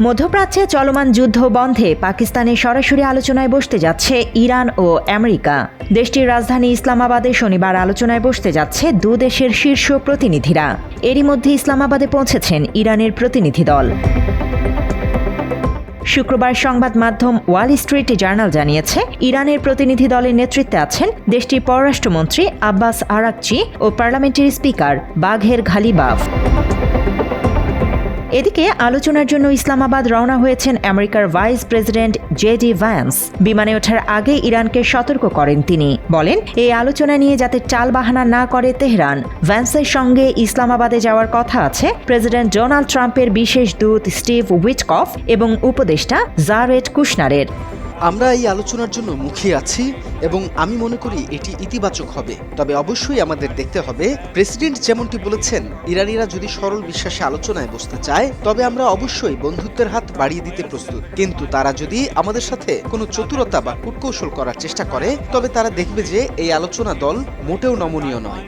মধ্যপ্রাচ্যে চলমান যুদ্ধ বন্ধে পাকিস্তানে সরাসরি আলোচনায় বসতে যাচ্ছে ইরান ও আমেরিকা। দেশটির রাজধানী ইসলামাবাদে শনিবার আলোচনায় বসতে যাচ্ছে দুদেশের শীর্ষ প্রতিনিধিরা। এরই মধ্যে ইসলামাবাদে পৌঁছেছেন ইরানের প্রতিনিধি দল। শুক্রবার সংবাদ মাধ্যম ওয়াল স্ট্রিট জার্নাল জানিয়েছে, ইরানের প্রতিনিধি দলের নেতৃত্বে আছেন দেশটির পররাষ্ট্রমন্ত্রী আব্বাস আরাকচি ও পার্লামেন্টারি স্পিকার বাঘের ঘালিবাফ। এদিকে আলোচনার জন্য ইসলামাবাদ রওনা হয়েছেন আমেরিকার ভাইস প্রেসিডেন্ট জেডি ভ্যান্স। বিমানে ওঠার আগে ইরানকে সতর্ক করেন তিনি। বলেন, এই আলোচনা নিয়ে যাতে টালবাহানা না করে তেহরান। ভ্যান্সের সঙ্গে ইসলামাবাদে যাওয়ার কথা আছে প্রেসিডেন্ট ডোনাল্ড ট্রাম্পের বিশেষ দূত স্টিভ উইটকফ এবং উপদেষ্টা জারেড কুশনারের। আমরা এই আলোচনার জন্য মুখিয়ে আছি এবং আমি মনে করি এটি ইতিবাচক হবে। তবে অবশ্যই আমাদের দেখতে হবে, প্রেসিডেন্ট যেমনটি বলেছেন, ইরানিরা যদি সরল বিশ্বাসে আলোচনায় বসতে চায় তবে আমরা অবশ্যই বন্ধুত্বের হাত বাড়িয়ে দিতে প্রস্তুত। কিন্তু তারা যদি আমাদের সাথে কোনো চতুরতা বা কূটকৌশল করার চেষ্টা করে তবে তারা দেখবে যে এই আলোচনা দল মোটেও নমনীয় নয়।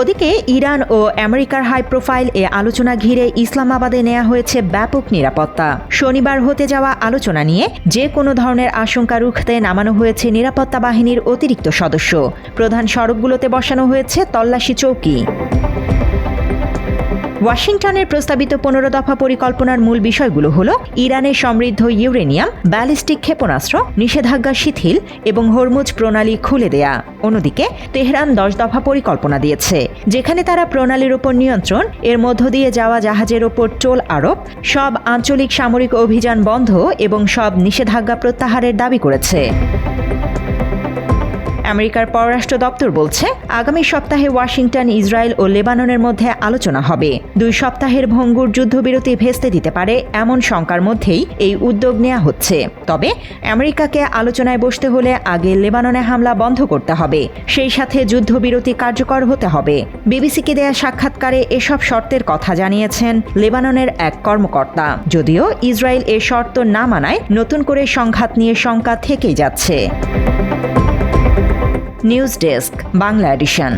ওদিকে ইরান ও আমেরিকার হাই প্রোফাইল এ আলোচনা ঘিরে ইসলামাবাদে নেওয়া হয়েছে ব্যাপক নিরাপত্তা। শনিবার হতে যাওয়া আলোচনা নিয়ে যে কোনো ধরনের আশঙ্কা রুখতে নামানো হয়েছে নিরাপত্তা বাহিনীর অতিরিক্ত সদস্য। প্রধান সড়কগুলোতে বসানো হয়েছে তল্লাশি চৌকি। ওয়াশিংটনের প্রস্তাবিত 15 দফা পরিকল্পনার মূল বিষয়গুলো হল ইরানের সমৃদ্ধ ইউরেনিয়াম, ব্যালিস্টিক ক্ষেপণাস্ত্র, নিষেধাজ্ঞা শিথিল এবং হরমুজ প্রণালী খুলে দেয়া। অন্যদিকে তেহরান 10 দফা পরিকল্পনা দিয়েছে, যেখানে তারা প্রণালীর উপর নিয়ন্ত্রণ, এর মধ্য দিয়ে যাওয়া জাহাজের ওপর টোল আরোপ, সব আঞ্চলিক সামরিক অভিযান বন্ধ এবং সব নিষেধাজ্ঞা প্রত্যাহারের দাবি করেছে। আমেরিকার পররাষ্ট্র দপ্তর বলছে, আগামী সপ্তাহে ওয়াশিংটন, ইসরায়েল ও লেবাননের মধ্যে আলোচনা হবে। 2 সপ্তাহের ভঙ্গুর যুদ্ধবিরতি ভেস্তে দিতে পারে এমন শঙ্কার মধ্যেই এই উদ্যোগ নেওয়া হচ্ছে। তবে আমেরিকাকে আলোচনায় বসতে হলে আগে লেবাননে হামলা বন্ধ করতে হবে, সেই সাথে যুদ্ধবিরতি কার্যকর হতে হবে। বিবিসিকে দেয়া সাক্ষাৎকারে এসব শর্তের কথা জানিয়েছেন লেবাননের এক কর্মকর্তা। যদিও ইসরায়েল এ শর্ত না মানায় নতুন করে সংঘাত নিয়ে শঙ্কা থেকেই যাচ্ছে। News desk, Bangla edition.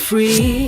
Free